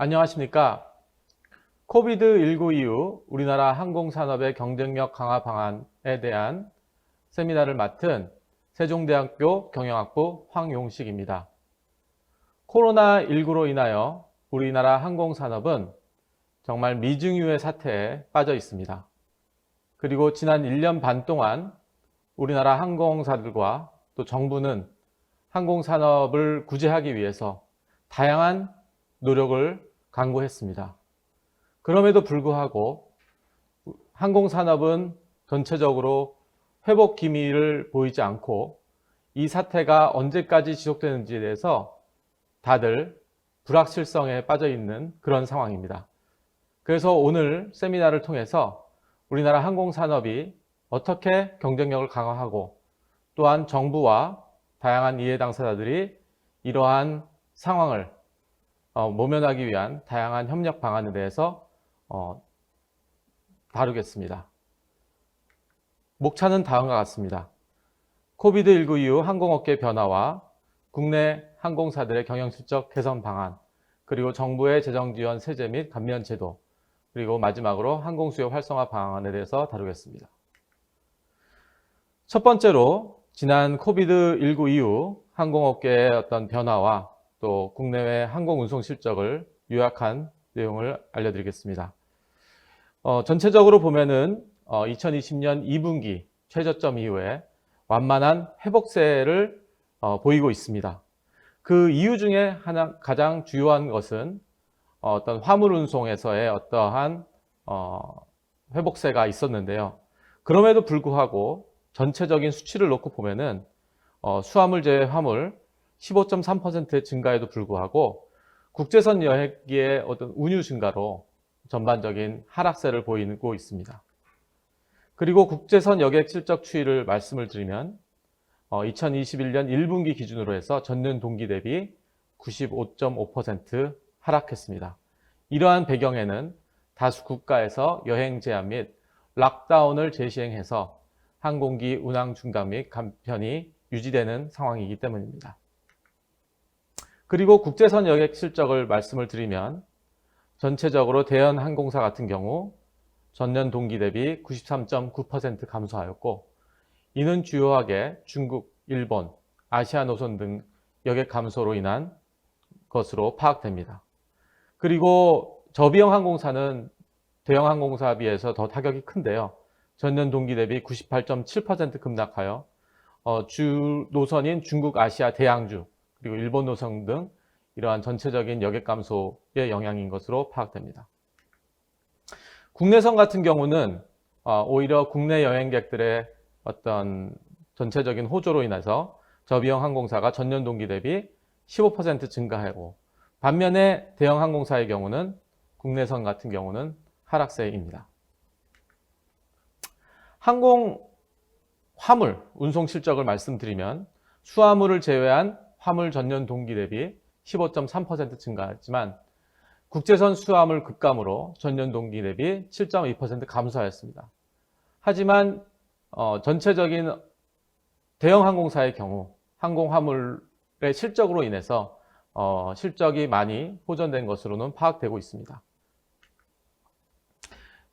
안녕하십니까. 코비드19 이후 우리나라 항공산업의 경쟁력 강화 방안에 대한 세미나를 맡은 세종대학교 경영학부 황용식입니다. 코로나19로 인하여 우리나라 항공산업은 정말 미증유의 사태에 빠져 있습니다. 그리고 지난 1년 반 동안 우리나라 항공사들과 또 정부는 항공산업을 구제하기 위해서 다양한 노력을 강구했습니다. 그럼에도 불구하고 항공산업은 전체적으로 회복 기미를 보이지 않고 이 사태가 언제까지 지속되는지에 대해서 다들 불확실성에 빠져 있는 그런 상황입니다. 그래서 오늘 세미나를 통해서 우리나라 항공산업이 어떻게 경쟁력을 강화하고 또한 정부와 다양한 이해 당사자들이 이러한 상황을 모면하기 위한 다양한 협력 방안에 대해서 다루겠습니다. 목차는 다음과 같습니다. 코비드19 이후 항공업계 변화와 국내 항공사들의 경영실적 개선 방안, 그리고 정부의 재정지원 세제 및 감면 제도, 그리고 마지막으로 항공수요 활성화 방안에 대해서 다루겠습니다. 첫 번째로 지난 코비드19 이후 항공업계의 어떤 변화와 또 국내외 항공운송 실적을 요약한 내용을 알려드리겠습니다. 전체적으로 보면은 2020년 2분기 최저점 이후에 완만한 회복세를 보이고 있습니다. 그 이유 중에 가장 주요한 것은 어떤 화물 운송에서의 어떠한 회복세가 있었는데요. 그럼에도 불구하고 전체적인 수치를 놓고 보면은 수화물 제외 화물 15.3%의 증가에도 불구하고 국제선 여객기의 어떤 운유 증가로 전반적인 하락세를 보이고 있습니다. 그리고 국제선 여객 실적 추이를 말씀을 드리면 2021년 1분기 기준으로 해서 전년 동기 대비 95.5% 하락했습니다. 이러한 배경에는 다수 국가에서 여행 제한 및 락다운을 재시행해서 항공기 운항 중단 및 감편이 유지되는 상황이기 때문입니다. 그리고 국제선 여객 실적을 말씀을 드리면 전체적으로 대한 항공사 같은 경우 전년 동기 대비 93.9% 감소하였고, 이는 주요하게 중국, 일본, 아시아 노선 등 여객 감소로 인한 것으로 파악됩니다. 그리고 저비용 항공사는 대형 항공사에 비해서 더 타격이 큰데요. 전년 동기 대비 98.7% 급락하여 주 노선인 중국, 아시아 대양주, 그리고 일본 노선 등 이러한 전체적인 여객 감소의 영향인 것으로 파악됩니다. 국내선 같은 경우는 오히려 국내 여행객들의 어떤 전체적인 호조로 인해서 저비용 항공사가 전년 동기 대비 15% 증가하고, 반면에 대형 항공사의 경우는 국내선 같은 경우는 하락세입니다. 항공 화물 운송 실적을 말씀드리면 수화물을 제외한 화물 전년 동기 대비 15.3% 증가했지만 국제선 수화물 급감으로 전년 동기 대비 7.2% 감소하였습니다. 하지만 전체적인 대형 항공사의 경우 항공 화물의 실적으로 인해서 실적이 많이 호전된 것으로는 파악되고 있습니다.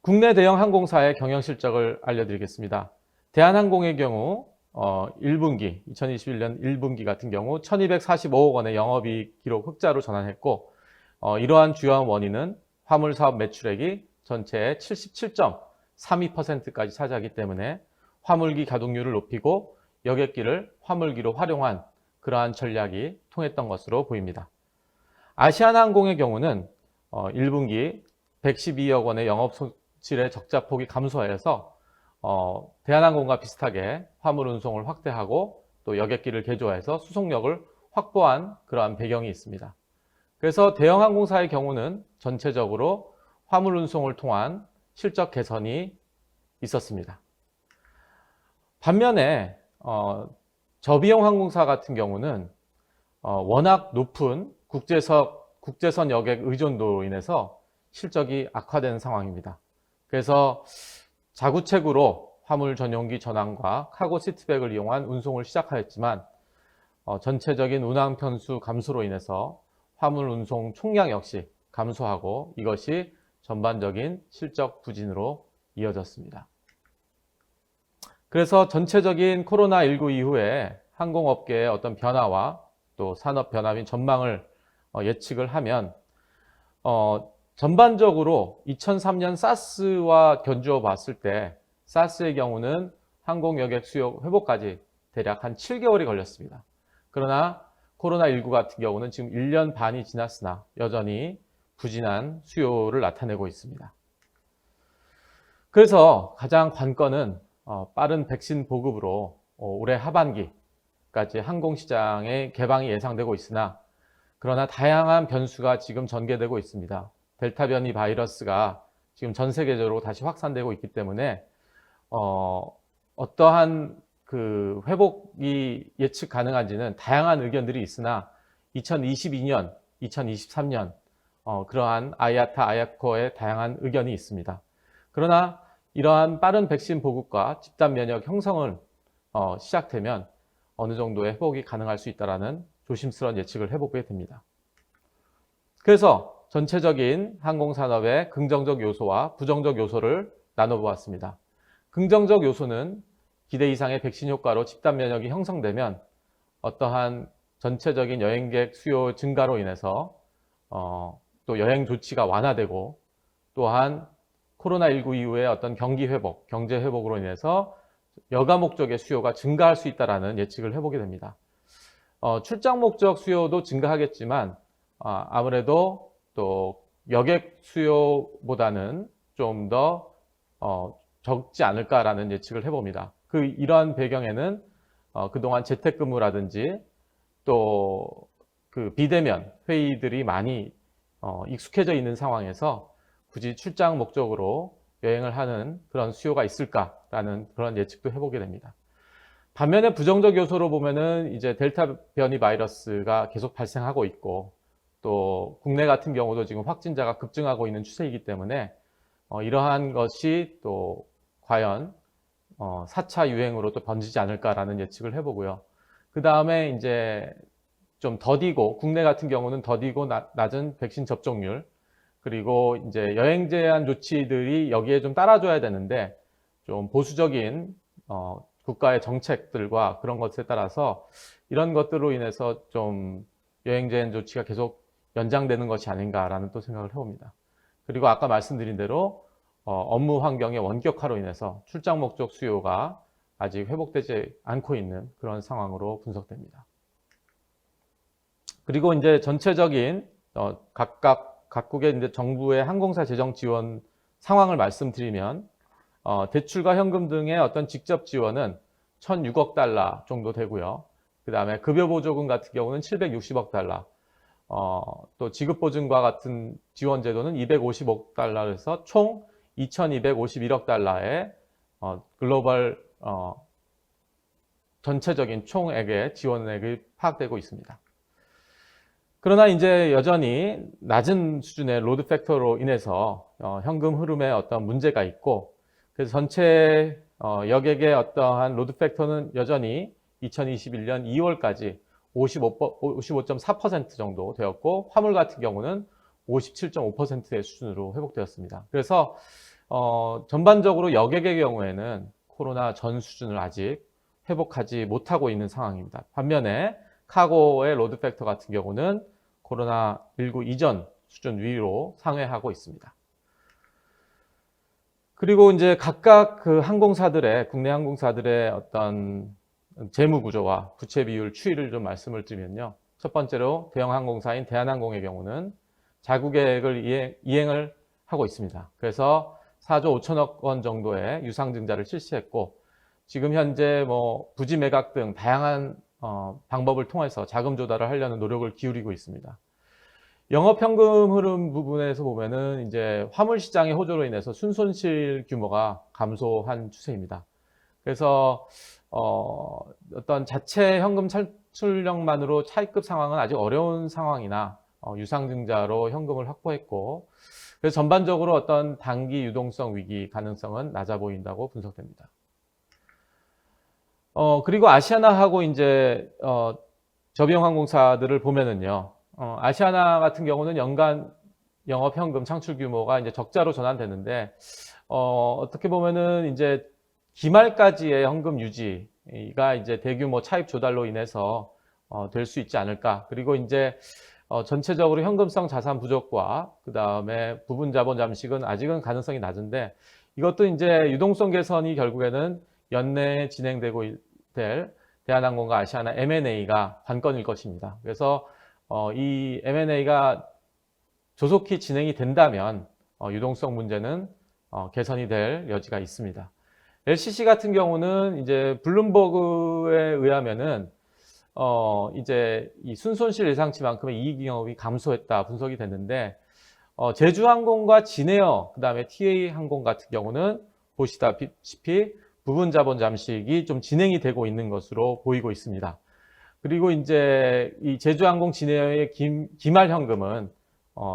국내 대형 항공사의 경영 실적을 알려드리겠습니다. 대한항공의 경우 2021년 1분기 같은 경우 1245억 원의 영업이익 기록 흑자로 전환했고, 이러한 주요한 원인은 화물 사업 매출액이 전체의 77.32%까지 차지하기 때문에 화물기 가동률을 높이고 여객기를 화물기로 활용한 그러한 전략이 통했던 것으로 보입니다. 아시아나항공의 경우는 1분기 112억 원의 영업 손실의 적자폭이 감소하여서 대한항공과 비슷하게 화물 운송을 확대하고 또 여객기를 개조해서 수송력을 확보한 그러한 배경이 있습니다. 그래서 대형 항공사의 경우는 전체적으로 화물 운송을 통한 실적 개선이 있었습니다. 반면에 저비용 항공사 같은 경우는 워낙 높은 국제선 여객 의존도로 인해서 실적이 악화된 상황입니다. 그래서 자구책으로 화물 전용기 전환과 카고 시트백을 이용한 운송을 시작하였지만 전체적인 운항 편수 감소로 인해서 화물 운송 총량 역시 감소하고 이것이 전반적인 실적 부진으로 이어졌습니다. 그래서 전체적인 코로나19 이후에 항공업계의 어떤 변화와 또 산업 변화 및 전망을 예측을 하면 전반적으로 2003년 사스와 견주어 봤을 때 사스의 경우는 항공 여객 수요 회복까지 대략 한 7개월이 걸렸습니다. 그러나 코로나19 같은 경우는 지금 1년 반이 지났으나 여전히 부진한 수요를 나타내고 있습니다. 그래서 가장 관건은 빠른 백신 보급으로 올해 하반기까지 항공시장의 개방이 예상되고 있으나 그러나 다양한 변수가 지금 전개되고 있습니다. 델타 변이 바이러스가 지금 전 세계적으로 다시 확산되고 있기 때문에 어떠한 그 회복이 예측 가능한지는 다양한 의견들이 있으나 2022년, 2023년 그러한 아이아타, 아이아코의 다양한 의견이 있습니다. 그러나 이러한 빠른 백신 보급과 집단 면역 형성을 시작되면 어느 정도의 회복이 가능할 수 있다는 조심스러운 예측을 해보게 됩니다. 그래서 전체적인 항공산업의 긍정적 요소와 부정적 요소를 나눠보았습니다. 긍정적 요소는 기대 이상의 백신 효과로 집단 면역이 형성되면 어떠한 전체적인 여행객 수요 증가로 인해서 또 여행 조치가 완화되고 또한 코로나19 이후에 어떤 경기 회복, 경제 회복으로 인해서 여가 목적의 수요가 증가할 수 있다는 예측을 해보게 됩니다. 출장 목적 수요도 증가하겠지만 아무래도 또 여객 수요보다는 좀 더 적지 않을까라는 예측을 해봅니다. 이러한 배경에는 그동안 재택근무라든지 또 그 비대면 회의들이 많이 익숙해져 있는 상황에서 굳이 출장 목적으로 여행을 하는 그런 수요가 있을까라는 그런 예측도 해보게 됩니다. 반면에 부정적 요소로 보면은 이제 델타 변이 바이러스가 계속 발생하고 있고 또 국내 같은 경우도 지금 확진자가 급증하고 있는 추세이기 때문에 이러한 것이 또 과연 4차 유행으로 또 번지지 않을까라는 예측을 해보고요. 그 다음에 이제 좀 더디고 국내 같은 경우는 더디고 낮은 백신 접종률 그리고 이제 여행 제한 조치들이 여기에 좀 따라줘야 되는데 좀 보수적인 국가의 정책들과 그런 것에 따라서 이런 것들로 인해서 좀 여행 제한 조치가 계속 연장되는 것이 아닌가라는 또 생각을 해봅니다. 그리고 아까 말씀드린 대로 업무 환경의 원격화로 인해서 출장 목적 수요가 아직 회복되지 않고 있는 그런 상황으로 분석됩니다. 그리고 이제 전체적인 각국의 이제 정부의 항공사 재정 지원 상황을 말씀드리면 대출과 현금 등의 어떤 직접 지원은 1,006억 달러 정도 되고요. 그 다음에 급여보조금 같은 경우는 760억 달러, 또 지급보증과 같은 지원 제도는 250억 달러에서 총 2,251억 달러의 글로벌 전체적인 총액의 지원액이 파악되고 있습니다. 그러나 이제 여전히 낮은 수준의 로드 팩터로 인해서 현금 흐름에 어떤 문제가 있고 그래서 전체 여객의 어떠한 로드 팩터는 여전히 2021년 2월까지 55.4% 정도 되었고 화물 같은 경우는 57.5%의 수준으로 회복되었습니다. 그래서 전반적으로 여객의 경우에는 코로나 전 수준을 아직 회복하지 못하고 있는 상황입니다. 반면에 카고의 로드 팩터 같은 경우는 코로나19 이전 수준 위로 상회하고 있습니다. 그리고 이제 각각 그 항공사들의, 국내 항공사들의 어떤 재무 구조와 부채 비율 추이를 좀 말씀을 드리면요. 첫 번째로 대형 항공사인 대한항공의 경우는 자구계획을 이행을 하고 있습니다. 그래서 4조 5천억 원 정도의 유상증자를 실시했고 지금 현재 부지 매각 등 다양한 방법을 통해서 자금 조달을 하려는 노력을 기울이고 있습니다. 영업현금 흐름 부분에서 보면은 이제 화물 시장의 호조로 인해서 순손실 규모가 감소한 추세입니다. 그래서 어떤 자체 현금 창출력만으로 차입급 상황은 아직 어려운 상황이나 유상증자로 현금을 확보했고 그래서 전반적으로 어떤 단기 유동성 위기 가능성은 낮아 보인다고 분석됩니다. 그리고 아시아나하고 이제 저비용 항공사들을 보면은요. 아시아나 같은 경우는 연간 영업 현금 창출 규모가 이제 적자로 전환되는데, 어떻게 보면은 이제 기말까지의 현금 유지가 이제 대규모 차입 조달로 인해서 될 수 있지 않을까. 그리고 이제 전체적으로 현금성 자산 부족과 그 다음에 부분 자본 잠식은 아직은 가능성이 낮은데, 이것도 이제 유동성 개선이 결국에는 연내에 진행되고 될 대한항공과 아시아나 M&A가 관건일 것입니다. 그래서 이 M&A가 조속히 진행이 된다면 유동성 문제는 개선이 될 여지가 있습니다. LCC 같은 경우는 이제 블룸버그에 의하면은 이제 이 순손실 예상치만큼의 이익 영업이 감소했다 분석이 됐는데, 제주항공과 진에어 그다음에 TA항공 같은 경우는 보시다시피 부분 자본 잠식이 좀 진행이 되고 있는 것으로 보이고 있습니다. 그리고 이제 이 제주항공 진에어의 기말 현금은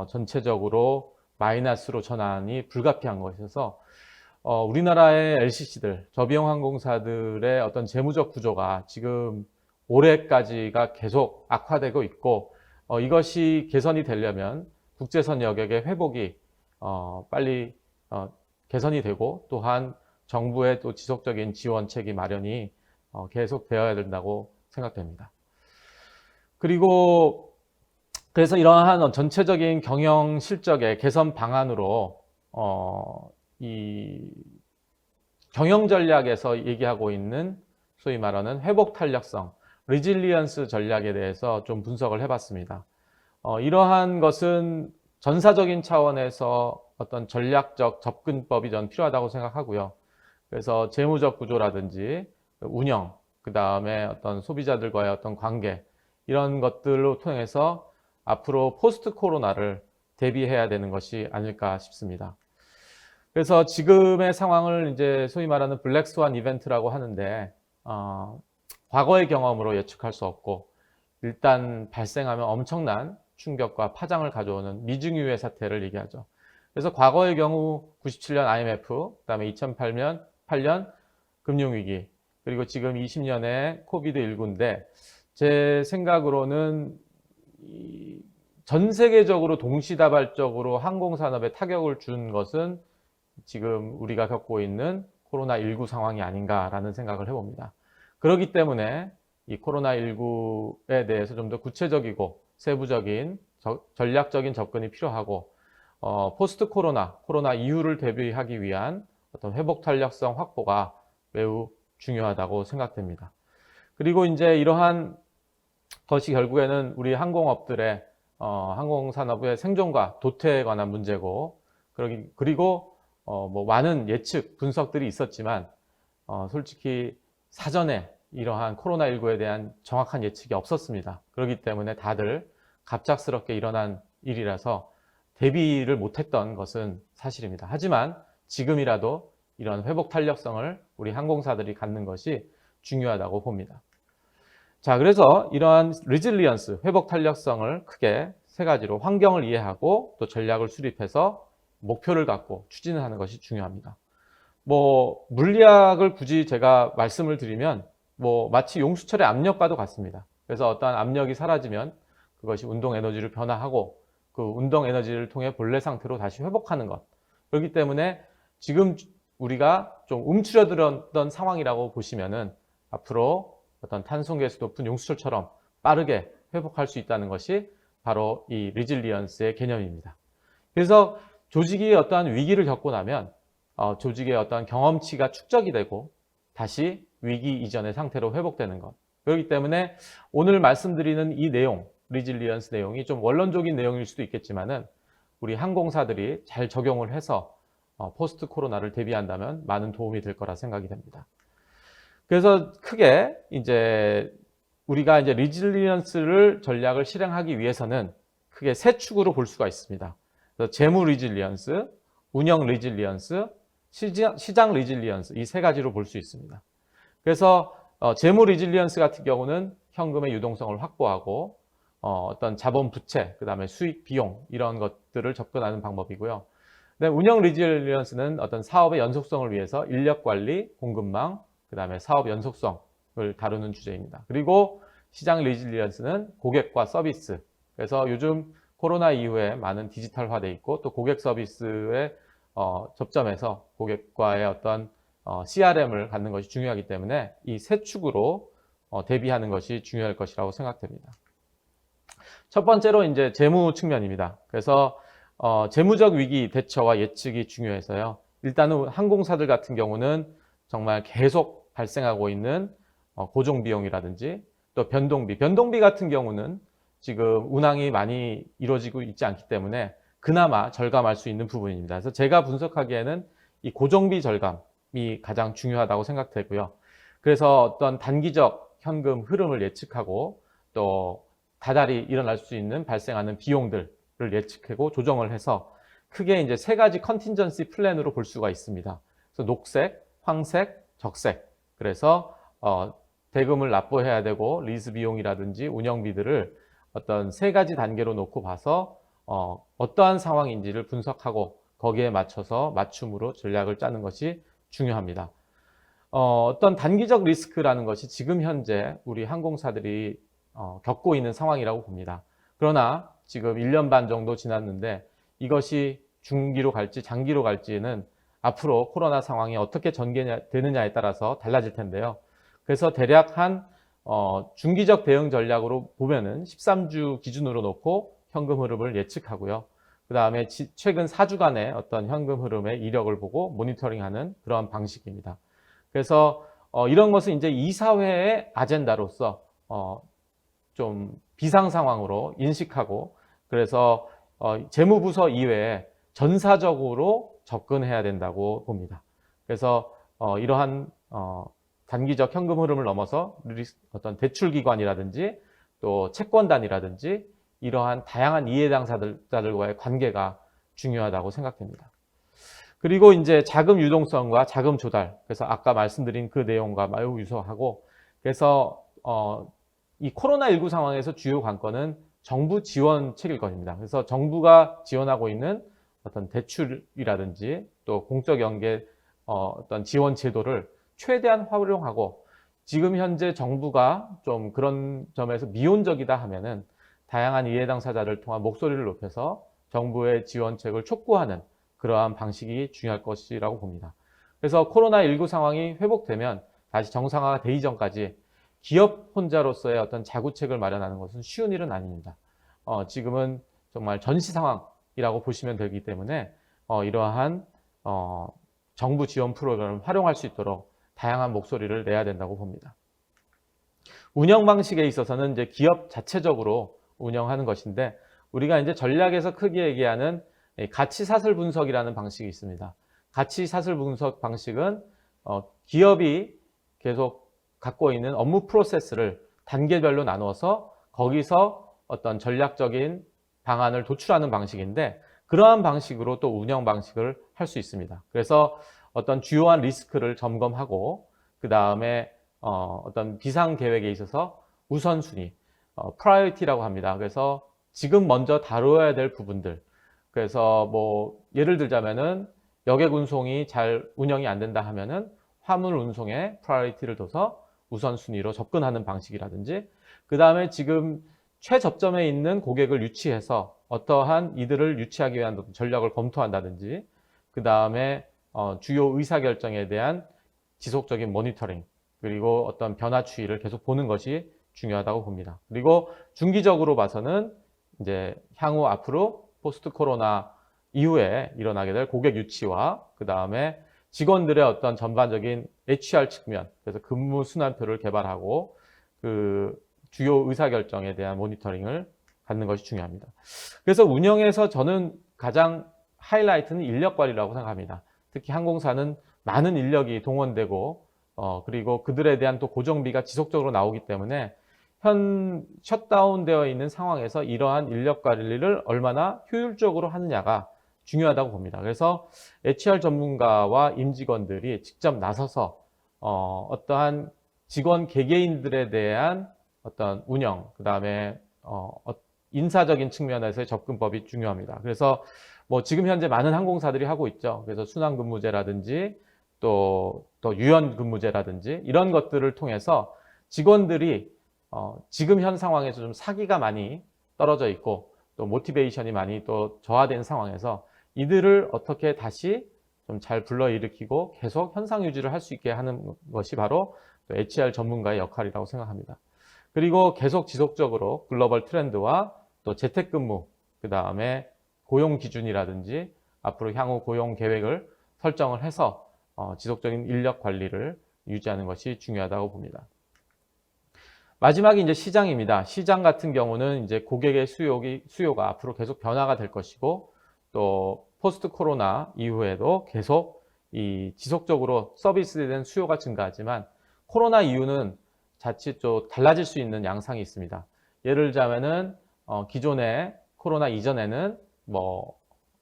전체적으로 마이너스로 전환이 불가피한 것이어서 우리나라의 LCC들, 저비용 항공사들의 어떤 재무적 구조가 지금 올해까지가 계속 악화되고 있고, 이것이 개선이 되려면 국제선 여객의 회복이 빨리 개선이 되고, 또한 정부의 또 지속적인 지원책이 마련이 계속 되어야 된다고 생각됩니다. 그리고 그래서 이러한 전체적인 경영 실적의 개선 방안으로 이 경영 전략에서 얘기하고 있는 소위 말하는 회복 탄력성, 리질리언스 전략에 대해서 좀 분석을 해봤습니다. 이러한 것은 전사적인 차원에서 어떤 전략적 접근법이 전 필요하다고 생각하고요. 그래서 재무적 구조라든지 운영, 그 다음에 어떤 소비자들과의 어떤 관계, 이런 것들로 통해서 앞으로 포스트 코로나를 대비해야 되는 것이 아닐까 싶습니다. 그래서 지금의 상황을 이제 소위 말하는 블랙스완 이벤트라고 하는데, 과거의 경험으로 예측할 수 없고, 일단 발생하면 엄청난 충격과 파장을 가져오는 미증유의 사태를 얘기하죠. 그래서 과거의 경우 97년 IMF, 그다음에 2008년 금융위기, 그리고 지금 20년의 코비드19인데, 제 생각으로는 전 세계적으로 동시다발적으로 항공산업에 타격을 준 것은 지금 우리가 겪고 있는 코로나19 상황이 아닌가라는 생각을 해봅니다. 그렇기 때문에 이 코로나19에 대해서 좀 더 구체적이고 세부적인 전략적인 접근이 필요하고, 포스트 코로나 이후를 대비하기 위한 어떤 회복 탄력성 확보가 매우 중요하다고 생각됩니다. 그리고 이제 이러한 것이 결국에는 우리 항공업들의 항공산업의 생존과 도태에 관한 문제고, 그리고 뭐 많은 예측 분석들이 있었지만 솔직히 사전에 이러한 코로나19에 대한 정확한 예측이 없었습니다. 그렇기 때문에 다들 갑작스럽게 일어난 일이라서 대비를 못했던 것은 사실입니다. 하지만 지금이라도 이런 회복 탄력성을 우리 항공사들이 갖는 것이 중요하다고 봅니다. 자, 그래서 이러한 리질리언스, 회복 탄력성을 크게 세 가지로 환경을 이해하고 또 전략을 수립해서 목표를 갖고 추진하는 것이 중요합니다. 뭐 물리학을 굳이 제가 말씀을 드리면 마치 용수철의 압력과도 같습니다. 그래서 어떠한 압력이 사라지면 그것이 운동 에너지를 변화하고 그 운동 에너지를 통해 본래 상태로 다시 회복하는 것. 그렇기 때문에 지금 우리가 좀 움츠러들었던 상황이라고 보시면은 앞으로 어떤 탄소계수 높은 용수철처럼 빠르게 회복할 수 있다는 것이 바로 이 리질리언스의 개념입니다. 그래서 조직이 어떠한 위기를 겪고 나면 조직의 어떠한 경험치가 축적이 되고 다시 위기 이전의 상태로 회복되는 것. 그렇기 때문에 오늘 말씀드리는 이 내용, 리질리언스 내용이 좀 원론적인 내용일 수도 있겠지만은 우리 항공사들이 잘 적용을 해서 포스트 코로나를 대비한다면 많은 도움이 될 거라 생각이 됩니다. 그래서 크게 이제 우리가 이제 리질리언스를 전략을 실행하기 위해서는 크게 세 축으로 볼 수가 있습니다. 그래서 재무 리질리언스, 운영 리질리언스, 시장 리질리언스, 이 세 가지로 볼 수 있습니다. 그래서 재무 리질리언스 같은 경우는 현금의 유동성을 확보하고 어떤 자본 부채, 그 다음에 수익 비용 이런 것들을 접근하는 방법이고요. 운영 리질리언스는 어떤 사업의 연속성을 위해서 인력 관리, 공급망, 그 다음에 사업 연속성을 다루는 주제입니다. 그리고 시장 리질리언스는 고객과 서비스. 그래서 요즘 코로나 이후에 많은 디지털화돼 있고 또 고객 서비스에 접점해서 고객과의 어떤 CRM을 갖는 것이 중요하기 때문에 이 세 축으로 대비하는 것이 중요할 것이라고 생각됩니다. 첫 번째로 이제 재무 측면입니다. 그래서 재무적 위기 대처와 예측이 중요해서요. 일단은 항공사들 같은 경우는 정말 계속 발생하고 있는 고정 비용이라든지 또 변동비 같은 경우는 지금 운항이 많이 이루어지고 있지 않기 때문에 그나마 절감할 수 있는 부분입니다. 그래서 제가 분석하기에는 이 고정비 절감이 가장 중요하다고 생각되고요. 그래서 어떤 단기적 현금 흐름을 예측하고 또 다달이 일어날 수 있는 발생하는 비용들을 예측하고 조정을 해서 크게 이제 세 가지 컨틴전시 플랜으로 볼 수가 있습니다. 그래서 녹색, 황색, 적색. 그래서 대금을 납부해야 되고 리즈 비용이라든지 운영비들을 어떤 세 가지 단계로 놓고 봐서 어떠한 상황인지를 분석하고 거기에 맞춰서 맞춤으로 전략을 짜는 것이 중요합니다. 어떤 단기적 리스크라는 것이 지금 현재 우리 항공사들이 겪고 있는 상황이라고 봅니다. 그러나 지금 1년 반 정도 지났는데 이것이 중기로 갈지 장기로 갈지는 앞으로 코로나 상황이 어떻게 전개되느냐에 따라서 달라질 텐데요. 그래서 대략 한 중기적 대응 전략으로 보면은 13주 기준으로 놓고 현금 흐름을 예측하고요. 그 다음에 최근 4주간의 어떤 현금 흐름의 이력을 보고 모니터링하는 그런 방식입니다. 그래서 이런 것은 이제 이사회의 아젠다로서 좀 비상 상황으로 인식하고 그래서 재무부서 이외에 전사적으로 접근해야 된다고 봅니다. 그래서 이러한 단기적 현금 흐름을 넘어서 어떤 대출기관이라든지 또 채권단이라든지 이러한 다양한 이해 당사자들과의 관계가 중요하다고 생각됩니다. 그리고 이제 자금 유동성과 자금 조달. 그래서 아까 말씀드린 그 내용과 매우 유사하고 그래서 이 코로나19 상황에서 주요 관건은 정부 지원책일 것입니다. 그래서 정부가 지원하고 있는 어떤 대출이라든지 또 공적 연계 어떤 지원 제도를 최대한 활용하고 지금 현재 정부가 좀 그런 점에서 미온적이다 하면은 다양한 이해 당사자를 통한 목소리를 높여서 정부의 지원책을 촉구하는 그러한 방식이 중요할 것이라고 봅니다. 그래서 코로나19 상황이 회복되면 다시 정상화가 되기 전까지 기업 혼자로서의 어떤 자구책을 마련하는 것은 쉬운 일은 아닙니다. 지금은 정말 전시 상황이라고 보시면 되기 때문에 이러한 정부 지원 프로그램을 활용할 수 있도록 다양한 목소리를 내야 된다고 봅니다. 운영 방식에 있어서는 이제 기업 자체적으로 운영하는 것인데 우리가 이제 전략에서 크게 얘기하는 가치 사슬 분석이라는 방식이 있습니다. 가치 사슬 분석 방식은 기업이 계속 갖고 있는 업무 프로세스를 단계별로 나누어서 거기서 어떤 전략적인 방안을 도출하는 방식인데 그러한 방식으로 또 운영 방식을 할 수 있습니다. 그래서 어떤 주요한 리스크를 점검하고 그 다음에 어떤 비상 계획에 있어서 우선순위, 프라이어티라고 합니다. 그래서 지금 먼저 다루어야 될 부분들. 그래서 뭐 예를 들자면은 여객 운송이 잘 운영이 안 된다 하면은 화물 운송에 프라이어티를 둬서 우선순위로 접근하는 방식이라든지 그 다음에 지금 최접점에 있는 고객을 유치해서 어떠한 이들을 유치하기 위한 전략을 검토한다든지 그 다음에 주요 의사결정에 대한 지속적인 모니터링 그리고 어떤 변화 추이를 계속 보는 것이 중요하다고 봅니다. 그리고 중기적으로 봐서는 이제 향후 앞으로 포스트 코로나 이후에 일어나게 될 고객 유치와 그 다음에 직원들의 어떤 전반적인 HR 측면, 그래서 근무 순환표를 개발하고 그 주요 의사결정에 대한 모니터링을 갖는 것이 중요합니다. 그래서 운영에서 저는 가장 하이라이트는 인력 관리라고 생각합니다. 특히 항공사는 많은 인력이 동원되고 그리고 그들에 대한 또 고정비가 지속적으로 나오기 때문에 현 셧다운되어 있는 상황에서 이러한 인력 관리를 얼마나 효율적으로 하느냐가 중요하다고 봅니다. 그래서 HR 전문가와 임직원들이 직접 나서서 어떠한 직원 개개인들에 대한 어떤 운영, 그 다음에 인사적인 측면에서의 접근법이 중요합니다. 그래서 뭐 지금 현재 많은 항공사들이 하고 있죠. 그래서 순환근무제라든지 또 유연근무제라든지 이런 것들을 통해서 직원들이 지금 현 상황에서 좀 사기가 많이 떨어져 있고 또 모티베이션이 많이 또 저하된 상황에서 이들을 어떻게 다시 좀 잘 불러일으키고 계속 현상 유지를 할 수 있게 하는 것이 바로 또 HR 전문가의 역할이라고 생각합니다. 그리고 계속 지속적으로 글로벌 트렌드와 또 재택근무, 그 다음에 고용 기준이라든지 앞으로 향후 고용 계획을 설정을 해서 지속적인 인력 관리를 유지하는 것이 중요하다고 봅니다. 마지막이 이제 시장입니다. 시장 같은 경우는 이제 고객의 수요가 앞으로 계속 변화가 될 것이고 또 포스트 코로나 이후에도 계속 이 지속적으로 서비스에 대한 수요가 증가하지만 코로나 이후는 자칫 좀 달라질 수 있는 양상이 있습니다. 예를 들자면은 기존에 코로나 이전에는 뭐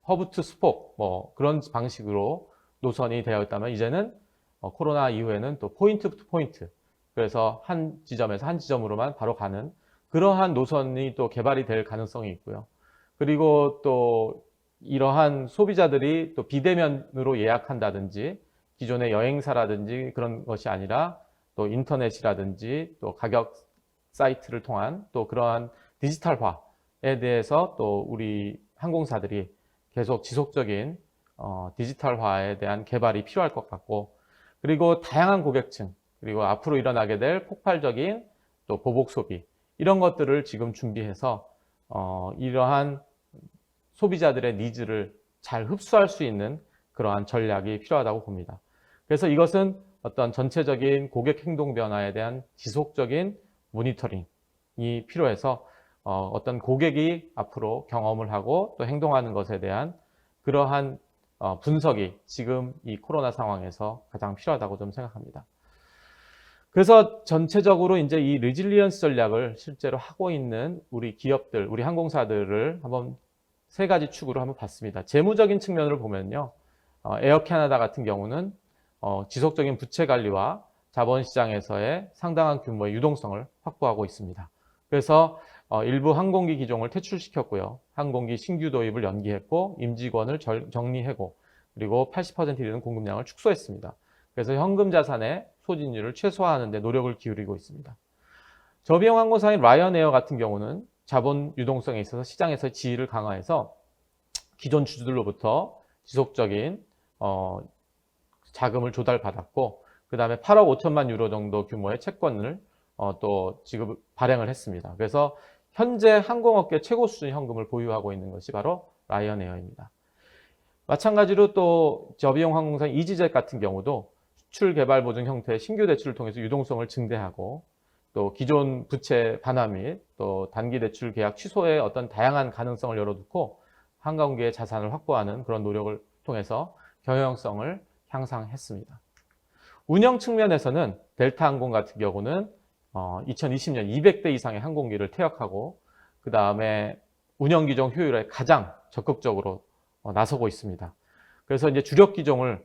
허브 투 스포크 뭐 그런 방식으로 노선이 되어 있다면 이제는 코로나 이후에는 또 포인트 투 포인트, 그래서 한 지점에서 한 지점으로만 바로 가는 그러한 노선이 또 개발이 될 가능성이 있고요. 그리고 또 이러한 소비자들이 또 비대면으로 예약한다든지 기존의 여행사라든지 그런 것이 아니라 또 인터넷이라든지 또 가격 사이트를 통한 또 그러한 디지털화에 대해서 또 우리 항공사들이 계속 지속적인 디지털화에 대한 개발이 필요할 것 같고, 그리고 다양한 고객층, 그리고 앞으로 일어나게 될 폭발적인 또 보복 소비, 이런 것들을 지금 준비해서 이러한 소비자들의 니즈를 잘 흡수할 수 있는 그러한 전략이 필요하다고 봅니다. 그래서 이것은 어떤 전체적인 고객 행동 변화에 대한 지속적인 모니터링이 필요해서 어떤 고객이 앞으로 경험을 하고 또 행동하는 것에 대한 그러한 분석이 지금 이 코로나 상황에서 가장 필요하다고 좀 생각합니다. 그래서 전체적으로 이제 이 리질리언스 전략을 실제로 하고 있는 우리 기업들, 우리 항공사들을 한번 세 가지 축으로 한번 봤습니다. 재무적인 측면을 보면요, 에어 캐나다 같은 경우는 지속적인 부채 관리와 자본시장에서의 상당한 규모의 유동성을 확보하고 있습니다. 그래서 일부 항공기 기종을 퇴출시켰고요. 항공기 신규 도입을 연기했고 임직원을 정리하고 그리고 80% 이르는 공급량을 축소했습니다. 그래서 현금 자산의 소진율을 최소화하는 데 노력을 기울이고 있습니다. 저비용 항공사인 라이언에어 같은 경우는 자본 유동성에 있어서 시장에서 지위를 강화해서 기존 주주들로부터 지속적인 자금을 조달받았고, 그 다음에 8억 5천만 유로 정도 규모의 채권을 또 지급 발행을 했습니다. 그래서 현재 항공업계 최고 수준 현금을 보유하고 있는 것이 바로 라이언에어입니다. 마찬가지로 또 저비용 항공사인 이지젯 같은 경우도 수출 개발 보증 형태의 신규 대출을 통해서 유동성을 증대하고 또 기존 부채 반환 및 또 단기 대출 계약 취소의 어떤 다양한 가능성을 열어두고 항공기의 자산을 확보하는 그런 노력을 통해서 경영성을 향상했습니다. 운영 측면에서는 델타 항공 같은 경우는 2020년 200대 이상의 항공기를 퇴역하고 그 다음에 운영 기종 효율에 가장 적극적으로 나서고 있습니다. 그래서 이제 주력 기종을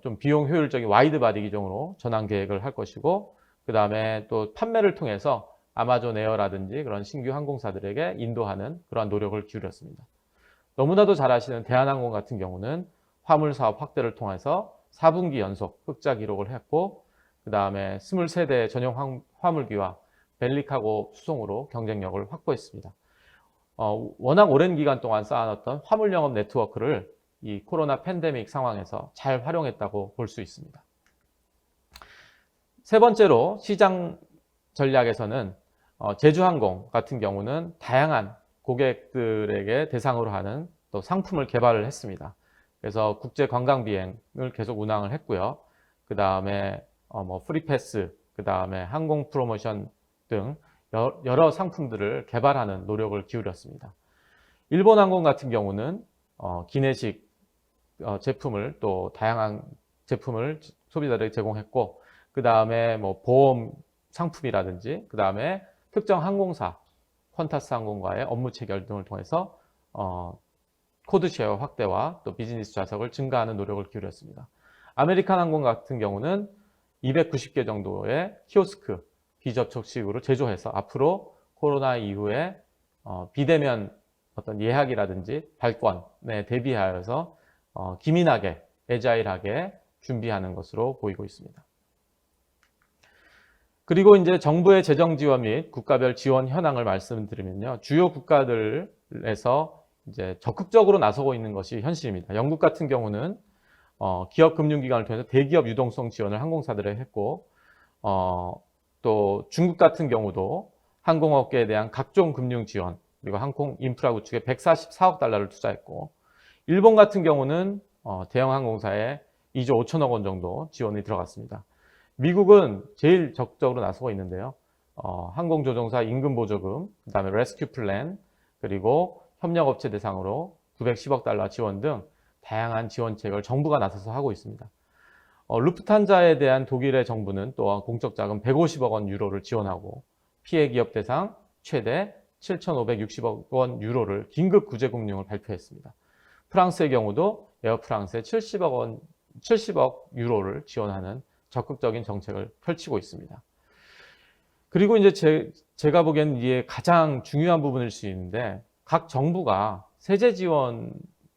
좀 비용 효율적인 와이드 바디 기종으로 전환 계획을 할 것이고, 그 다음에 또 판매를 통해서 아마존 에어라든지 그런 신규 항공사들에게 인도하는 그러한 노력을 기울였습니다. 너무나도 잘 아시는 대한항공 같은 경우는 화물 사업 확대를 통해서 4분기 연속 흑자 기록을 했고, 그 다음에 23대 전용 화물기와 벨리카고 수송으로 경쟁력을 확보했습니다. 워낙 오랜 기간 동안 쌓아놨던 화물 영업 네트워크를 이 코로나 팬데믹 상황에서 잘 활용했다고 볼 수 있습니다. 세 번째로 시장 전략에서는 제주항공 같은 경우는 다양한 고객들에게 대상으로 하는 또 상품을 개발을 했습니다. 그래서 국제 관광 비행을 계속 운항을 했고요. 그 다음에 프리패스, 그 다음에 항공 프로모션 등 여러 상품들을 개발하는 노력을 기울였습니다. 일본항공 같은 경우는 기내식 제품을 또 다양한 제품을 소비자들에게 제공했고, 그 다음에 보험 상품이라든지 그 다음에 특정 항공사 퀀타스 항공과의 업무 체결 등을 통해서 코드쉐어 확대와 또 비즈니스 좌석을 증가하는 노력을 기울였습니다. 아메리칸 항공 같은 경우는 290개 정도의 키오스크 비접촉식으로 제조해서 앞으로 코로나 이후에 비대면 어떤 예약이라든지 발권에 대비하여서 기민하게 애자일하게 준비하는 것으로 보이고 있습니다. 그리고 이제 정부의 재정 지원 및 국가별 지원 현황을 말씀드리면요, 주요 국가들 해서 이제 적극적으로 나서고 있는 것이 현실입니다. 영국 같은 경우는 기업 금융기관을 통해서 대기업 유동성 지원을 항공사들에 했고, 또 중국 같은 경우도 항공업계에 대한 각종 금융 지원, 그리고 항공 인프라 구축에 144억 달러를 투자했고, 일본 같은 경우는 대형 항공사에 2조 5천억 원 정도 지원이 들어갔습니다. 미국은 제일 적극적으로 나서고 있는데요. 항공조종사 임금보조금, 그 다음에 레스큐 플랜, 그리고 협력업체 대상으로 910억 달러 지원 등 다양한 지원책을 정부가 나서서 하고 있습니다. 루프탄자에 대한 독일의 정부는 또한 공적 자금 150억 원 유로를 지원하고 피해 기업 대상 최대 7,560억 원 유로를 긴급 구제 금융을 발표했습니다. 프랑스의 경우도 에어프랑스에 70억 유로를 지원하는 적극적인 정책을 펼치고 있습니다. 그리고 이제 제가 보기에는 이게 가장 중요한 부분일 수 있는데, 각 정부가 세제 지원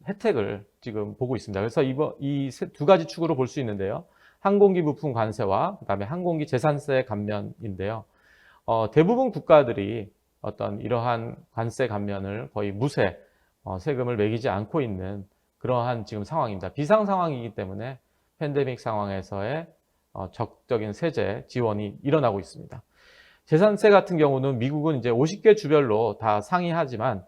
혜택을 지금 보고 있습니다. 그래서 이 두 가지 축으로 볼 수 있는데요. 항공기 부품 관세와 그다음에 항공기 재산세 감면인데요. 대부분 국가들이 어떤 이러한 관세 감면을 거의 무세 세금을 매기지 않고 있는 그러한 지금 상황입니다. 비상 상황이기 때문에 팬데믹 상황에서의 적극적인 세제 지원이 일어나고 있습니다. 재산세 같은 경우는 미국은 이제 50개 주별로 다 상이하지만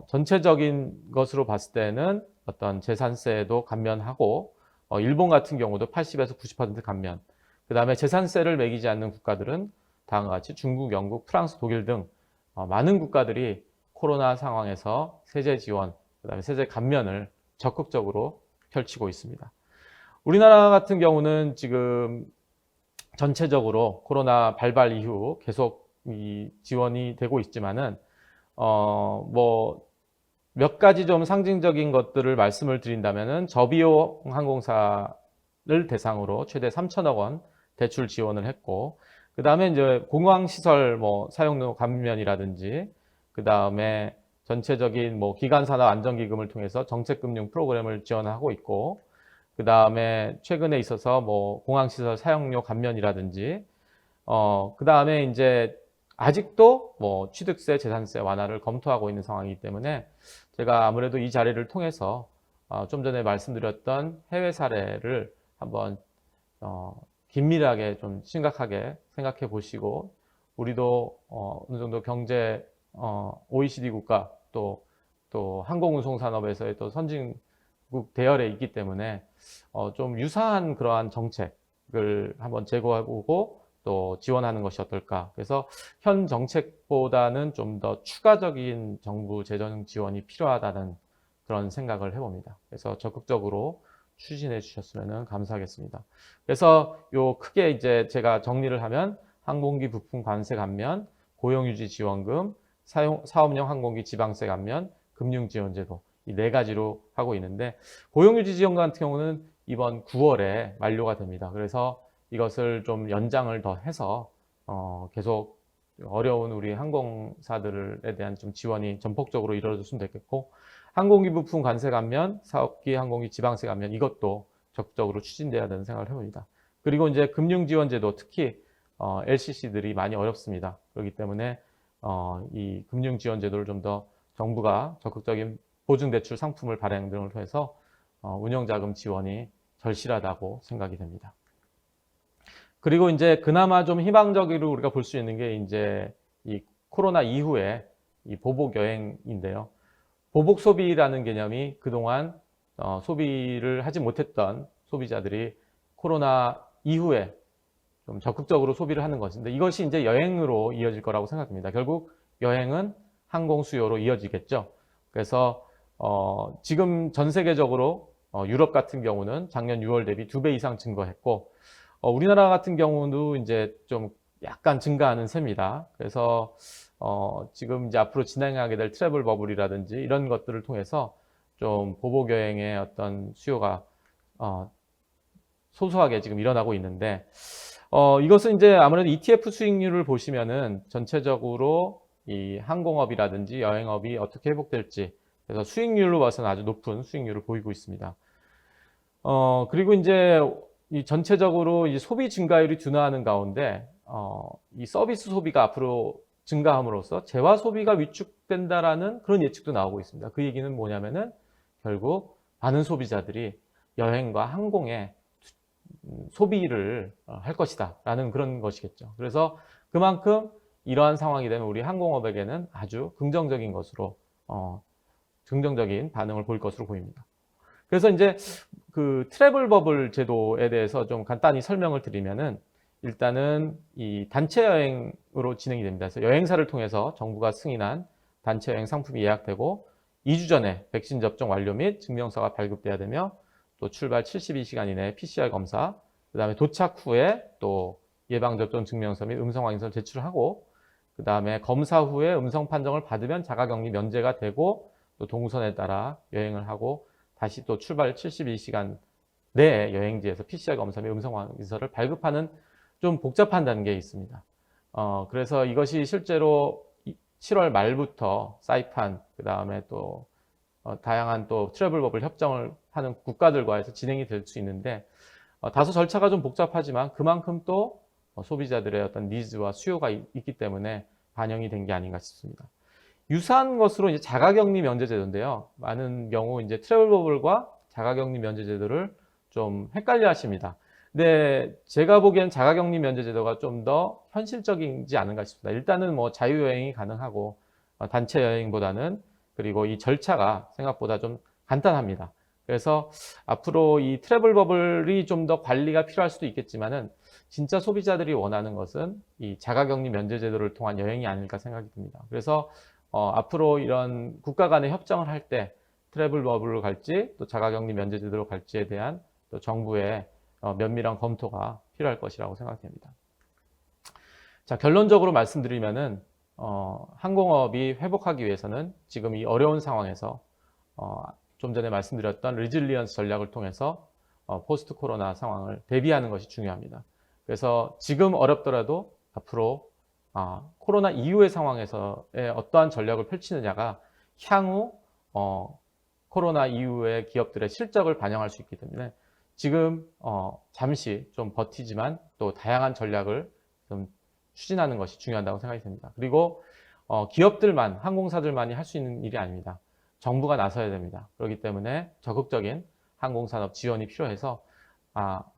전체적인 것으로 봤을 때는 어떤 재산세도 감면하고 일본 같은 경우도 80에서 90% 감면. 그 다음에 재산세를 매기지 않는 국가들은 다음과 같이 중국, 영국, 프랑스, 독일 등 많은 국가들이 코로나 상황에서 세제 지원, 그 다음에 세제 감면을 적극적으로 펼치고 있습니다. 우리나라 같은 경우는 지금 전체적으로 코로나 발발 이후 계속 이 지원이 되고 있지만은 몇 가지 좀 상징적인 것들을 말씀을 드린다면은 저비용 항공사를 대상으로 최대 3천억 원 대출 지원을 했고, 그 다음에 이제 공항시설 사용료 감면이라든지, 그 다음에 전체적인 기간산업 안정기금을 통해서 정책금융 프로그램을 지원하고 있고, 그 다음에 최근에 있어서 공항시설 사용료 감면이라든지, 그 다음에 이제 아직도 취득세, 재산세 완화를 검토하고 있는 상황이기 때문에 제가 아무래도 이 자리를 통해서 좀 전에 말씀드렸던 해외 사례를 한번 긴밀하게 좀 심각하게 생각해 보시고, 우리도 어느 정도 경제 OECD 국가 또 항공운송 산업에서의 또 선진국 대열에 있기 때문에 좀 유사한 그러한 정책을 한번 제고해보고 또 지원하는 것이 어떨까. 그래서 현 정책보다는 좀 더 추가적인 정부 재정 지원이 필요하다는 그런 생각을 해봅니다. 그래서 적극적으로 추진해 주셨으면 감사하겠습니다. 그래서 크게 이제 제가 정리를 하면 항공기 부품 관세 감면, 고용유지 지원금, 사업용 항공기 지방세 감면, 금융지원제도 이 네 가지로 하고 있는데, 고용유지 지원금 같은 경우는 이번 9월에 만료가 됩니다. 그래서 이것을 좀 연장을 더 해서 계속 어려운 우리 항공사들에 대한 좀 지원이 전폭적으로 이루어졌으면 좋겠고, 항공기 부품 관세 감면, 사업기 항공기 지방세 감면 이것도 적극적으로 추진돼야 되는 생각을 해봅니다. 그리고 이제 금융지원제도 특히 LCC들이 많이 어렵습니다. 그렇기 때문에 이 금융지원제도를 좀 더 정부가 적극적인 보증대출 상품을 발행 등을 통해서 운영자금 지원이 절실하다고 생각이 됩니다. 그리고 이제 그나마 좀 희망적으로 우리가 볼 수 있는 게 이제 이 코로나 이후에 이 보복 여행인데요. 보복 소비라는 개념이 그동안 소비를 하지 못했던 소비자들이 코로나 이후에 좀 적극적으로 소비를 하는 것인데, 이것이 이제 여행으로 이어질 거라고 생각합니다. 결국 여행은 항공 수요로 이어지겠죠. 그래서 지금 전 세계적으로 유럽 같은 경우는 작년 6월 대비 2배 이상 증가했고, 우리나라 같은 경우도 이제 좀 약간 증가하는 셈입니다. 그래서 지금 이제 앞으로 진행하게 될 트래블 버블이라든지 이런 것들을 통해서 좀 보복 여행의 어떤 수요가 소소하게 지금 일어나고 있는데, 이것은 이제 아무래도 ETF 수익률을 보시면은 전체적으로 이 항공업이라든지 여행업이 어떻게 회복될지, 그래서 수익률로 봐서는 아주 높은 수익률을 보이고 있습니다. 그리고 이제 이 전체적으로 이 소비 증가율이 둔화하는 가운데 이 서비스 소비가 앞으로 증가함으로써 재화 소비가 위축된다라는 그런 예측도 나오고 있습니다. 그 얘기는 뭐냐면은 결국 많은 소비자들이 여행과 항공에 소비를 할 것이다 라는 그런 것이겠죠. 그래서 그만큼 이러한 상황이 되면 우리 항공업에게는 아주 긍정적인 것으로 긍정적인 반응을 보일 것으로 보입니다. 그래서 이제 그 트래블 버블 제도에 대해서 좀 간단히 설명을 드리면은 일단은 이 단체 여행으로 진행이 됩니다. 그래서 여행사를 통해서 정부가 승인한 단체 여행 상품이 예약되고 2주 전에 백신 접종 완료 및 증명서가 발급돼야 되며 또 출발 72시간 이내에 PCR 검사, 그 다음에 도착 후에 또 예방접종 증명서 및 음성 확인서를 제출하고 그 다음에 검사 후에 음성 판정을 받으면 자가격리 면제가 되고 또 동선에 따라 여행을 하고 다시 또 출발 72시간 내에 여행지에서 PCR 검사 및 음성 확인서를 발급하는 좀 복잡한 단계에 있습니다. 그래서 이것이 실제로 7월 말부터 사이판, 그 다음에 또 다양한 또 트래블 버블 협정을 하는 국가들과에서 진행이 될 수 있는데 다소 절차가 좀 복잡하지만 그만큼 또 소비자들의 어떤 니즈와 수요가 있기 때문에 반영이 된 게 아닌가 싶습니다. 유사한 것으로 이제 자가격리 면제 제도인데요. 많은 경우 이제 트래블 버블과 자가격리 면제 제도를 좀 헷갈려 하십니다. 근데 제가 보기엔 자가격리 면제 제도가 좀 더 현실적이지 않은가 싶습니다. 일단은 뭐 자유여행이 가능하고 단체 여행보다는 그리고 이 절차가 생각보다 좀 간단합니다. 그래서 앞으로 이 트래블 버블이 좀 더 관리가 필요할 수도 있겠지만은 진짜 소비자들이 원하는 것은 이 자가격리 면제 제도를 통한 여행이 아닐까 생각이 듭니다. 그래서 앞으로 이런 국가 간의 협정을 할 때 트래블 버블로 갈지 또 자가격리 면제 제도로 갈지에 대한 또 정부의 면밀한 검토가 필요할 것이라고 생각됩니다. 자, 결론적으로 말씀드리면은 항공업이 회복하기 위해서는 지금 이 어려운 상황에서 좀 전에 말씀드렸던 리질리언스 전략을 통해서 포스트 코로나 상황을 대비하는 것이 중요합니다. 그래서 지금 어렵더라도 앞으로 코로나 이후의 상황에서의 어떠한 전략을 펼치느냐가 향후 코로나 이후의 기업들의 실적을 반영할 수 있기 때문에 지금 잠시 좀 버티지만 또 다양한 전략을 좀 추진하는 것이 중요하다고 생각이 됩니다. 그리고 기업들만, 항공사들만이 할 수 있는 일이 아닙니다. 정부가 나서야 됩니다. 그렇기 때문에 적극적인 항공산업 지원이 필요해서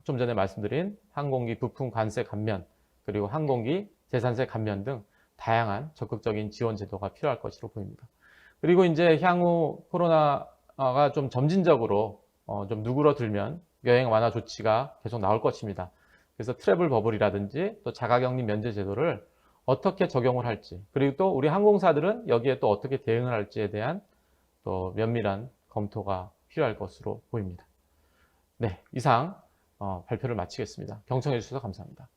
좀 전에 말씀드린 항공기 부품 관세 감면 그리고 항공기 재산세 감면 등 다양한 적극적인 지원 제도가 필요할 것으로 보입니다. 그리고 이제 향후 코로나가 좀 점진적으로 좀 누그러들면 여행 완화 조치가 계속 나올 것입니다. 그래서 트래블 버블이라든지 또 자가격리 면제 제도를 어떻게 적용을 할지 그리고 또 우리 항공사들은 여기에 또 어떻게 대응을 할지에 대한 또 면밀한 검토가 필요할 것으로 보입니다. 네, 이상 발표를 마치겠습니다. 경청해 주셔서 감사합니다.